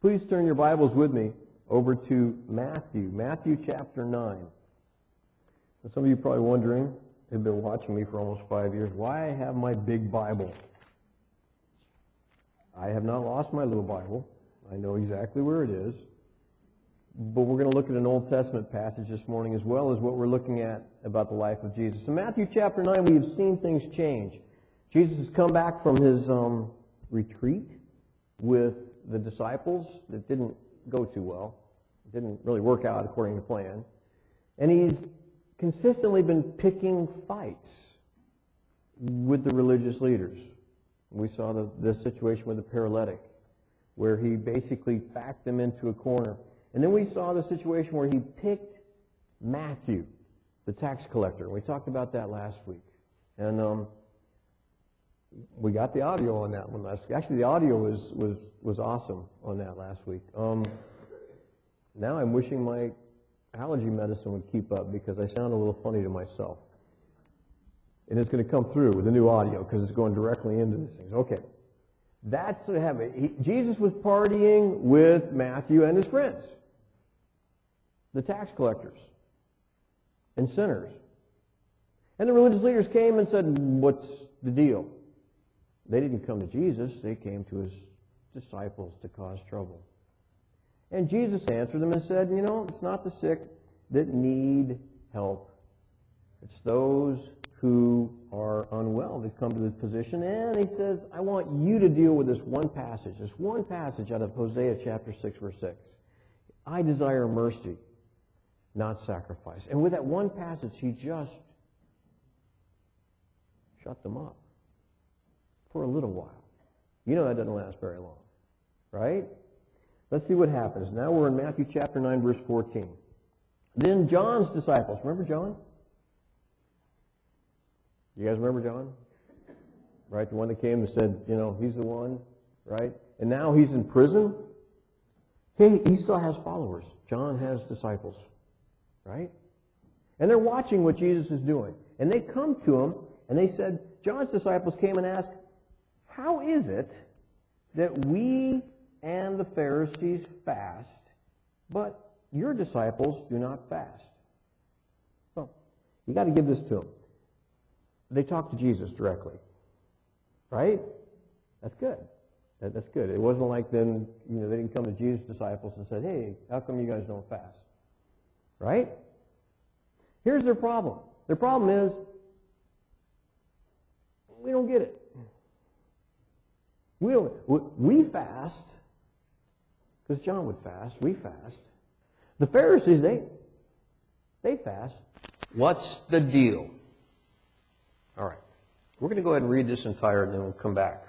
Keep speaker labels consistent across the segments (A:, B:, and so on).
A: Please turn your Bibles with me over to Matthew chapter 9. And some of you are probably wondering, have been watching me for almost 5 years, why I have my big Bible. I have not lost my little Bible. I know exactly where it is. But we're going to look at an Old Testament passage this morning as well as what we're looking at about the life of Jesus. In Matthew chapter 9, we have seen things change. Jesus has come back from his retreat with the disciples. That didn't go too well. It didn't really work out according to plan. And he's consistently been picking fights with the religious leaders. We saw the situation with the paralytic, where he basically backed them into a corner. And then we saw the situation where he picked Matthew, the tax collector. We talked about that last week. And we got the audio on that one last week. Actually, the audio was awesome on that last week. Now I'm wishing my allergy medicine would keep up because I sound a little funny to myself. And it's going to come through with the new audio because it's going directly into these things. Okay. That's what happened. Jesus was partying with Matthew and his friends, the tax collectors and sinners. And the religious leaders came and said, "What's the deal?" They didn't come to Jesus. They came to his disciples to cause trouble. And Jesus answered them and said, it's not the sick that need help. It's those who are unwell that come to this position. And he says, I want you to deal with this one passage out of Hosea chapter 6, verse 6. I desire mercy, not sacrifice. And with that one passage, he just shut them up for a little while. That doesn't last very long, right? Let's see what happens. Now we're in Matthew chapter 9, verse 14. Then John's disciples, remember John? You guys remember John? Right? The one that came and said, he's the one, right? And now he's in prison. He still has followers. John has disciples, right? And they're watching what Jesus is doing. And they come to him and they said, John's disciples came and asked, how is it that we and the Pharisees fast, but your disciples do not fast? Well, you got to give this to them. They talked to Jesus directly, right? That's good. That's good. It wasn't like then, they didn't come to Jesus' disciples and said, hey, how come you guys don't fast? Right? Here's their problem. Their problem is, we don't get it. We fast, because John would fast. We fast. The Pharisees, they fast. What's the deal? All right. We're going to go ahead and read this entire, and then we'll come back.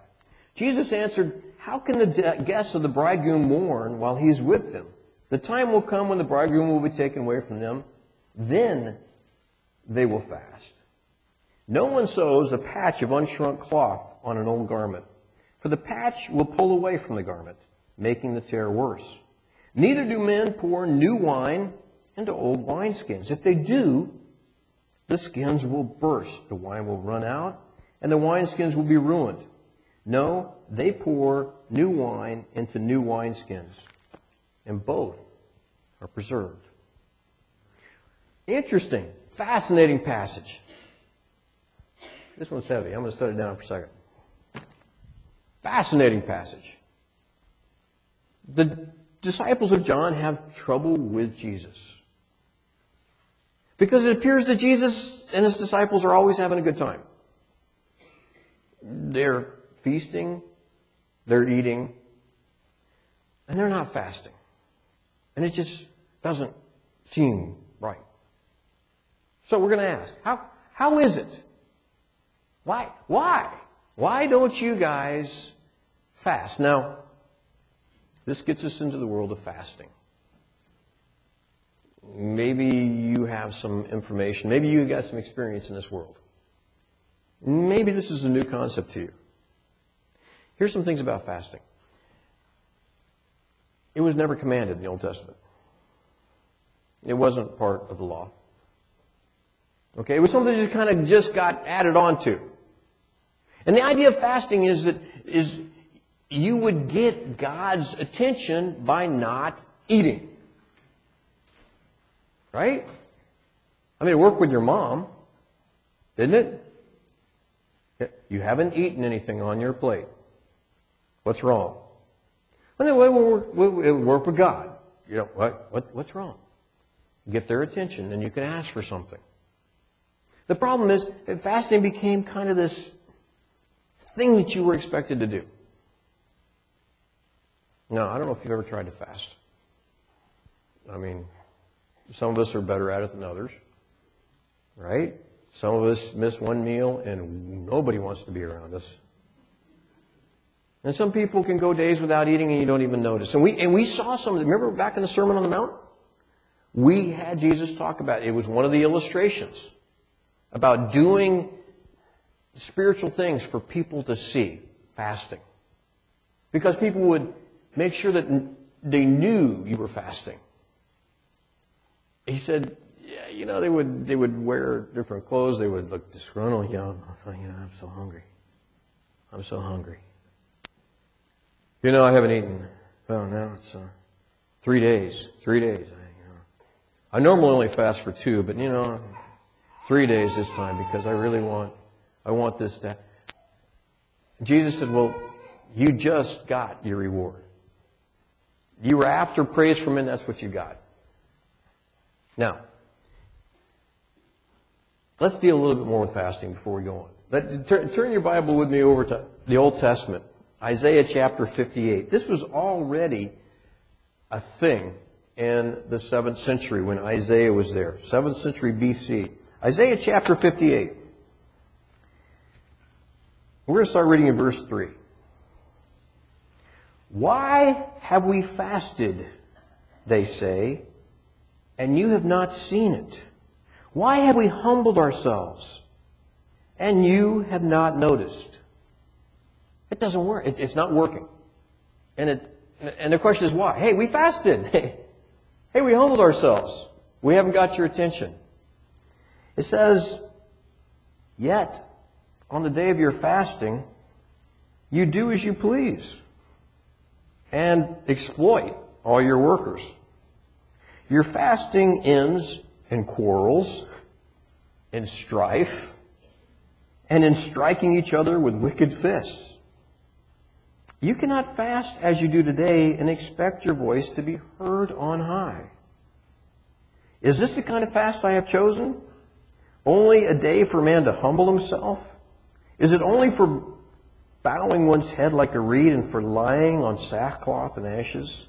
A: Jesus answered, how can the guests of the bridegroom mourn while he's with them? The time will come when the bridegroom will be taken away from them. Then they will fast. No one sews a patch of unshrunk cloth on an old garment, for the patch will pull away from the garment, making the tear worse. Neither do men pour new wine into old wineskins. If they do, the skins will burst, the wine will run out, and the wineskins will be ruined. No, they pour new wine into new wineskins, and both are preserved. Interesting, fascinating passage. This one's heavy. I'm going to set it down for a second. Fascinating passage. The disciples of John have trouble with Jesus, because it appears that Jesus and his disciples are always having a good time. They're feasting, they're eating, and they're not fasting. And it just doesn't seem right. So we're going to ask, how is it? Why? Why don't you guys fast? Now, this gets us into the world of fasting. Maybe you have some information. Maybe you got some experience in this world. Maybe this is a new concept to you. Here's some things about fasting. It was never commanded in the Old Testament. It wasn't part of the law. Okay, it was something that just got added on to. And the idea of fasting is you would get God's attention by not eating. Right? I mean, it worked with your mom, didn't it? You haven't eaten anything on your plate. What's wrong? And then it would work with God. You know, what's wrong? Get their attention, and you can ask for something. The problem is that fasting became kind of this thing that you were expected to do. Now, I don't know if you've ever tried to fast. I mean, some of us are better at it than others, right? Some of us miss one meal and nobody wants to be around us. And some people can go days without eating and you don't even notice. And we saw some, remember back in the Sermon on the Mount? We had Jesus talk about it. It was one of the illustrations about doing spiritual things for people to see, fasting. Because people would make sure that they knew you were fasting. He said, yeah, you know, they would wear different clothes. They would look disgruntled. You know, I'm so hungry. I'm so hungry. You know, I haven't eaten. Well, now it's 3 days. 3 days. I normally only fast for 2, but 3 days this time because I want this to. Jesus said, well, you just got your reward. You were after praise from men, that's what you got. Now, let's deal a little bit more with fasting before we go on. Turn your Bible with me over to the Old Testament, Isaiah chapter 58. This was already a thing in the 7th century when Isaiah was there, 7th century BC. Isaiah chapter 58. We're going to start reading in verse 3. Why have we fasted, they say, and you have not seen it? Why have we humbled ourselves, and you have not noticed? It doesn't work. It's not working. And the question is why? Hey, we fasted. Hey, we humbled ourselves. We haven't got your attention. It says, yet on the day of your fasting, you do as you please and exploit all your workers. Your fasting ends in quarrels, in strife, and in striking each other with wicked fists. You cannot fast as you do today and expect your voice to be heard on high. Is this the kind of fast I have chosen? Only a day for man to humble himself? Is it only for bowing one's head like a reed and for lying on sackcloth and ashes?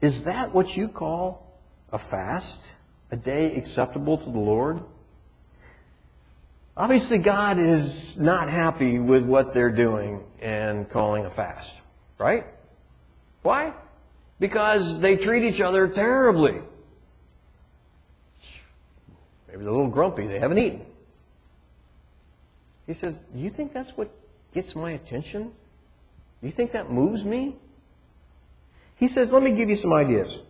A: Is that what you call a fast? A day acceptable to the Lord? Obviously, God is not happy with what they're doing and calling a fast. Right? Why? Because they treat each other terribly. Maybe they're a little grumpy. They haven't eaten. He says, you think that's what gets my attention? You think that moves me? He says, let me give you some ideas.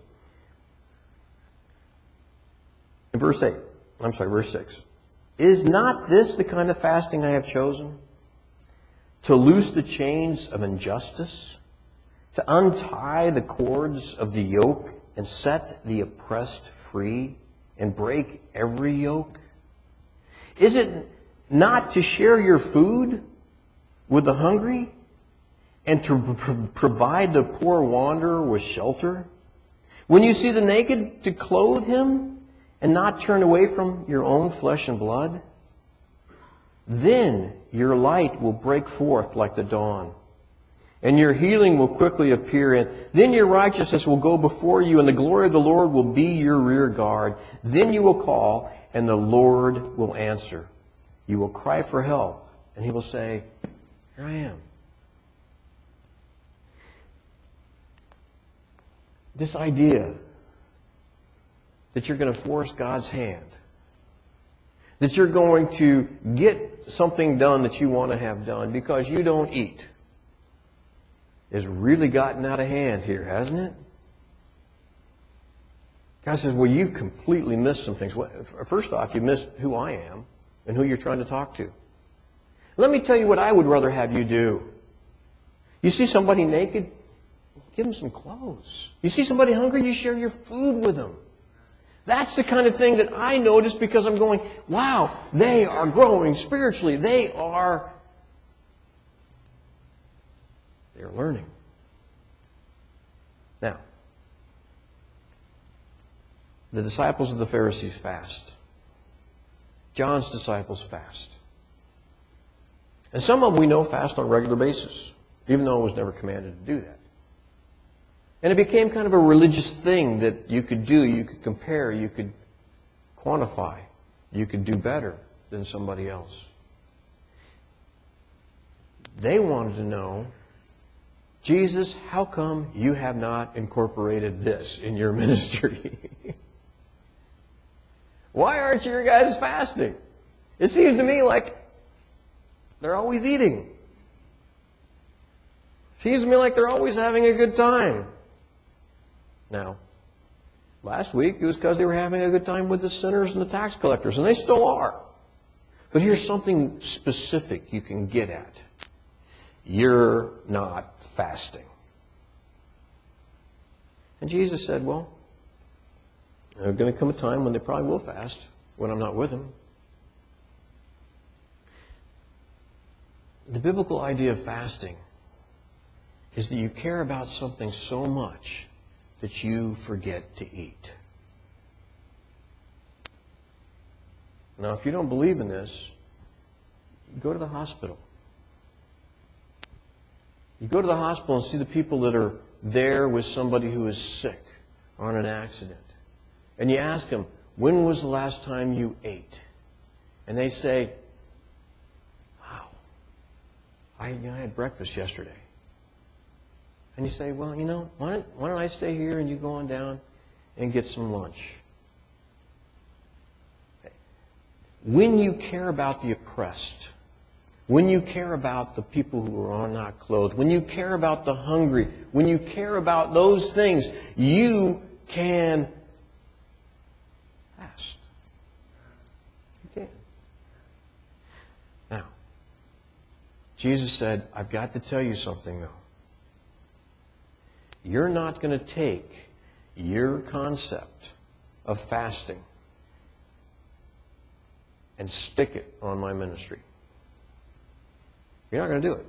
A: In verse 6. Is not this the kind of fasting I have chosen? To loose the chains of injustice, to untie the cords of the yoke and set the oppressed free and break every yoke? Is it not to share your food with the hungry and to provide the poor wanderer with shelter? When you see the naked, to clothe him and not turn away from your own flesh and blood? Then your light will break forth like the dawn, and your healing will quickly appear, and then your righteousness will go before you, and the glory of the Lord will be your rear guard. Then you will call, and the Lord will answer. You will cry for help, and He will say, here I am. This idea that you're going to force God's hand, that you're going to get something done that you want to have done because you don't eat, has really gotten out of hand here, hasn't it? God says, well, you've completely missed some things. Well, first off, you missed who I am and who you're trying to talk to. Let me tell you what I would rather have you do. You see somebody naked, give them some clothes. You see somebody hungry, you share your food with them. That's the kind of thing that I notice because I'm going, wow, they are growing spiritually. They are learning. Now, the disciples of the Pharisees fast. John's disciples fast. And some of them we know fast on a regular basis, even though it was never commanded to do that. And it became kind of a religious thing that you could do, you could compare, you could quantify, you could do better than somebody else. They wanted to know, Jesus, how come you have not incorporated this in your ministry? Why aren't you guys fasting? It seems to me like they're always eating. Seems to me like they're always having a good time. Now, last week it was because they were having a good time with the sinners and the tax collectors, and they still are. But here's something specific you can get at. You're not fasting. And Jesus said, well, there's going to come a time when they probably will fast, when I'm not with them. The biblical idea of fasting is that you care about something so much that you forget to eat. Now, if you don't believe in this, you go to the hospital. You go to the hospital and see the people that are there with somebody who is sick or in an accident. And you ask them, when was the last time you ate? And they say, wow, I had breakfast yesterday. And you say, well, why don't I stay here and you go on down and get some lunch? When you care about the oppressed, when you care about the people who are not clothed, when you care about the hungry, when you care about those things, you can fast. You can. Now, Jesus said, I've got to tell you something, though. You're not going to take your concept of fasting and stick it on my ministry. You're not going to do it.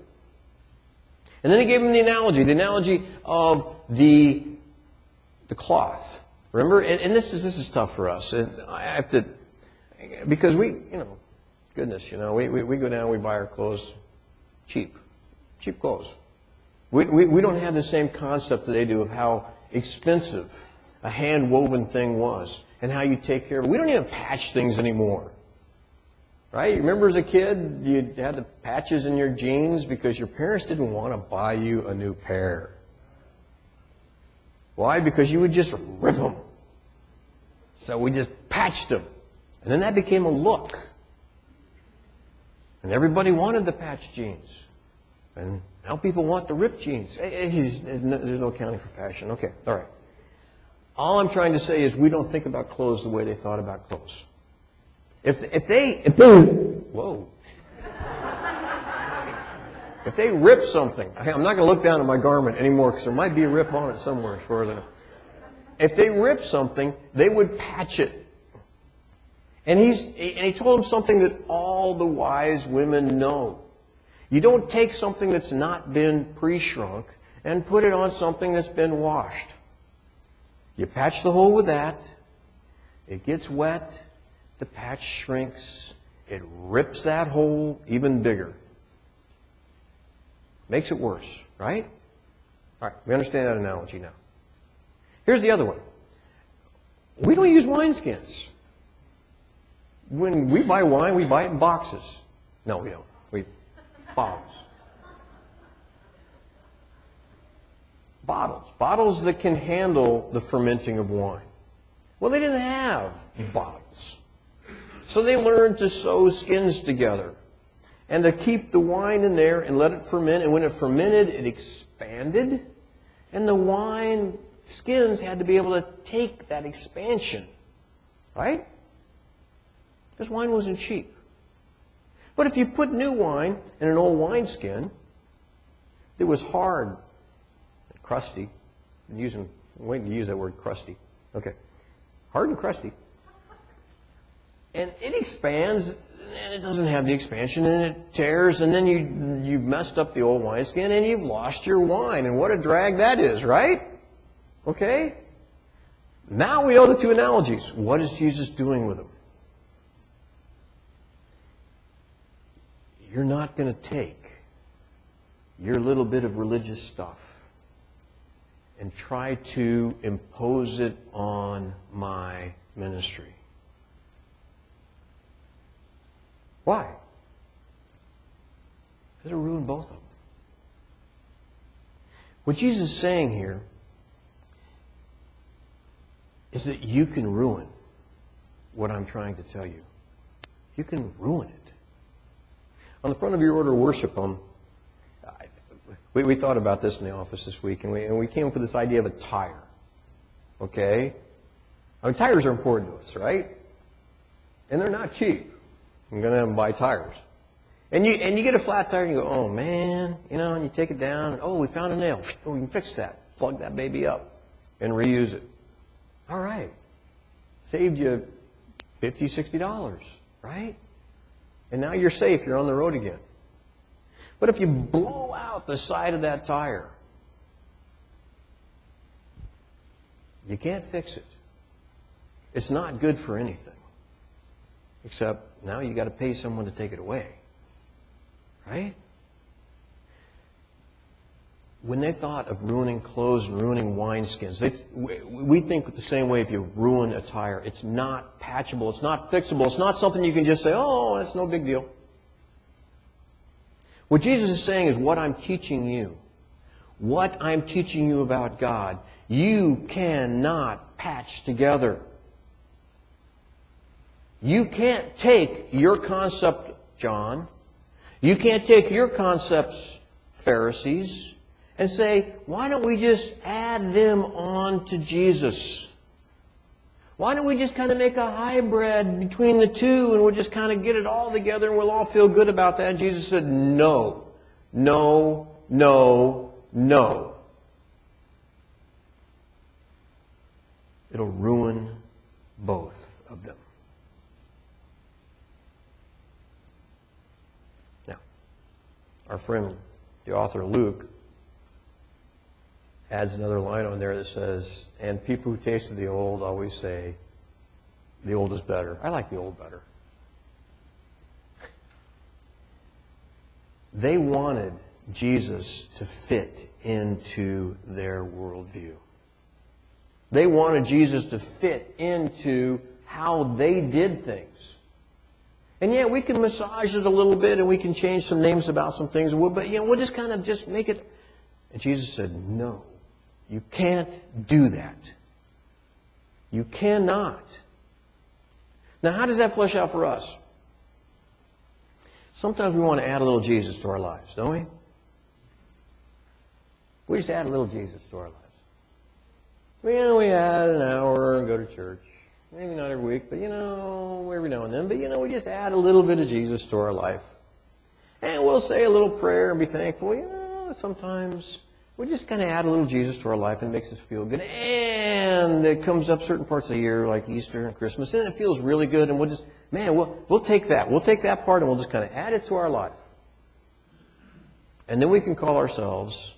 A: And then he gave him the analogy of the cloth. Remember, and this is tough for us. And I have to, because we go down, we buy our clothes cheap clothes. We don't have the same concept that they do of how expensive a hand-woven thing was and how you take care of it. We don't even patch things anymore. Right? Remember as a kid, you had the patches in your jeans because your parents didn't want to buy you a new pair. Why? Because you would just rip them. So we just patched them. And then that became a look. And everybody wanted the patched jeans. And now people want the ripped jeans. There's no accounting for fashion. Okay, all right. All I'm trying to say is we don't think about clothes the way they thought about clothes. If they rip something, I'm not going to look down at my garment anymore because there might be a rip on it somewhere. If they rip something, they would patch it. And he told them something that all the wise women know. You don't take something that's not been pre-shrunk and put it on something that's been washed. You patch the hole with that. It gets wet. The patch shrinks. It rips that hole even bigger. Makes it worse, right? All right, we understand that analogy now. Here's the other one. We don't use wineskins. When we buy wine, we buy it in boxes. No, we don't. Bottles. Bottles that can handle the fermenting of wine. Well, they didn't have bottles. So they learned to sew skins together and to keep the wine in there and let it ferment. And when it fermented, it expanded. And the wine skins had to be able to take that expansion. Right? Because wine wasn't cheap. But if you put new wine in an old wineskin, It was hard, crusty. I'm waiting to use that word, crusty. Okay. Hard and crusty. And it expands, and it doesn't have the expansion, and it tears, and then you've messed up the old wineskin, and you've lost your wine. And what a drag that is, right? Okay? Now we know the two analogies. What is Jesus doing with them? You're not going to take your little bit of religious stuff and try to impose it on my ministry. Why? Because it'll ruin both of them. What Jesus is saying here is that you can ruin what I'm trying to tell you. You can ruin it. On the front of your order of worship, we thought about this in the office this week, and we came up with this idea of a tire. Okay? I mean, tires are important to us, right? And they're not cheap. I'm going to have them buy tires. And you get a flat tire, and you go, oh, man, and you take it down, and, oh, we found a nail. Oh, we can fix that. Plug that baby up and reuse it. All right. Saved you $50, $60, right? And now you're safe. You're on the road again. But if you blow out the side of that tire, you can't fix it. It's not good for anything. Except now you got to pay someone to take it away. Right? When they thought of ruining clothes and ruining wineskins, we think the same way if you ruin a tire. It's not patchable. It's not fixable. It's not something you can just say, oh, that's no big deal. What Jesus is saying is what I'm teaching you. What I'm teaching you about God, you cannot patch together. You can't take your concept, John. You can't take your concepts, Pharisees, and say, why don't we just add them on to Jesus? Why don't we just kind of make a hybrid between the two and we'll just kind of get it all together and we'll all feel good about that? And Jesus said, no, no, no, no. It'll ruin both of them. Now, our friend, the author Luke, adds another line on there that says, and people who tasted the old always say, the old is better. I like the old better. They wanted Jesus to fit into their worldview. They wanted Jesus to fit into how they did things. And yeah, we can massage it a little bit and we can change some names about some things, but we'll just kind of just make it. And Jesus said, no. You can't do that. You cannot. Now, how does that flesh out for us? Sometimes we want to add a little Jesus to our lives, don't we? We just add a little Jesus to our lives. We add an hour and go to church. Maybe not every week, but every now and then. But we just add a little bit of Jesus to our life. And we'll say a little prayer and be thankful. Sometimes we just kind of add a little Jesus to our life and it makes us feel good. And it comes up certain parts of the year like Easter and Christmas and it feels really good and we'll just, we'll take that. We'll take that part and we'll just kind of add it to our life. And then we can call ourselves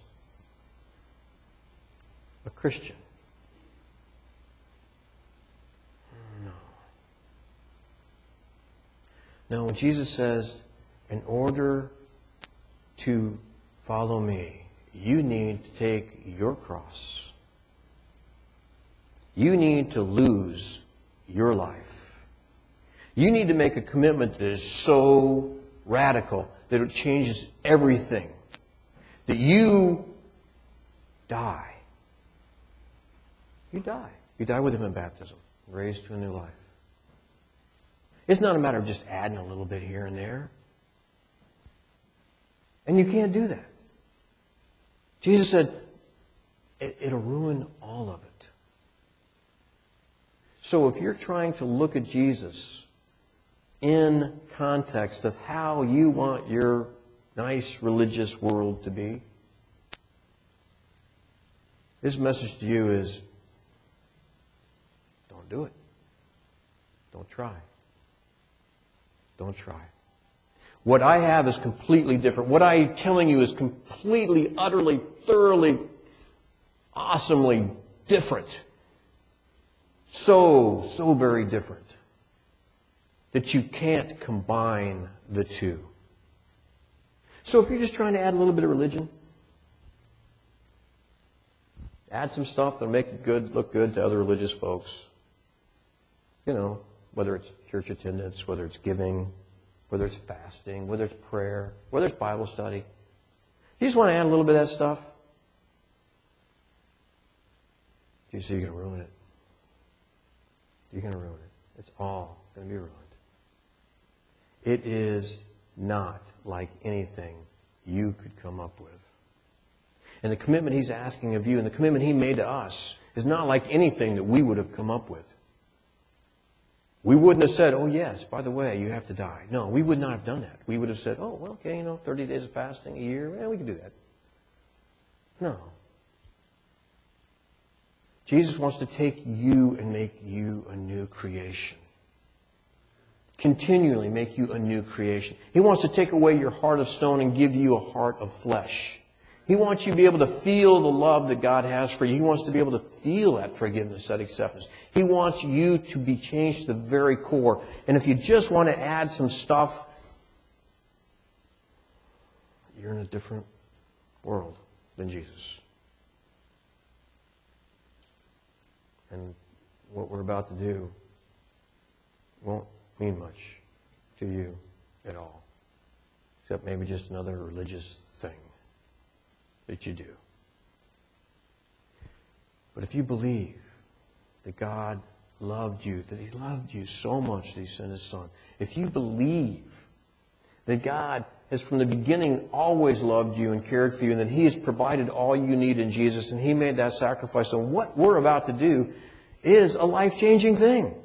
A: a Christian. No, when Jesus says, in order to follow me, you need to take your cross. You need to lose your life. You need to make a commitment that is so radical that it changes everything. That you die. You die. You die with Him in baptism, raised to a new life. It's not a matter of just adding a little bit here and there. And you can't do that. Jesus said, it'll ruin all of it. So if you're trying to look at Jesus in context of how you want your nice religious world to be, His message to you is, don't do it. Don't try. Don't try. What I have is completely different. What I'm telling you is completely, utterly, thoroughly, awesomely different. So very different that you can't combine the two. So if you're just trying to add a little bit of religion, add some stuff that'll make it look good to other religious folks. You know, whether it's church attendance, whether it's giving, whether it's fasting, whether it's prayer, whether it's Bible study. You just want to add a little bit of that stuff. You see, you're going to ruin it. You're going to ruin it. It's all going to be ruined. It is not like anything you could come up with. And the commitment He's asking of you and the commitment He made to us is not like anything that we would have come up with. We wouldn't have said, oh yes, by the way, you have to die. No, we would not have done that. We would have said, oh, well, okay, 30 days of fasting, a year, we can do that. No. Jesus wants to take you and make you a new creation. Continually make you a new creation. He wants to take away your heart of stone and give you a heart of flesh. He wants you to be able to feel the love that God has for you. He wants to be able to feel that forgiveness, that acceptance. He wants you to be changed to the very core. And if you just want to add some stuff, you're in a different world than Jesus. And what we're about to do won't mean much to you at all, except maybe just another religious thing that you do. But if you believe that God loved you, that He loved you so much that He sent His Son, if you believe that God has from the beginning always loved you and cared for you, and that He has provided all you need in Jesus, and He made that sacrifice, and what we're about to do is a life-changing thing.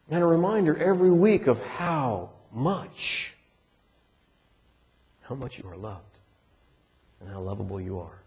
A: And a reminder every week of how much you are loved and how lovable you are.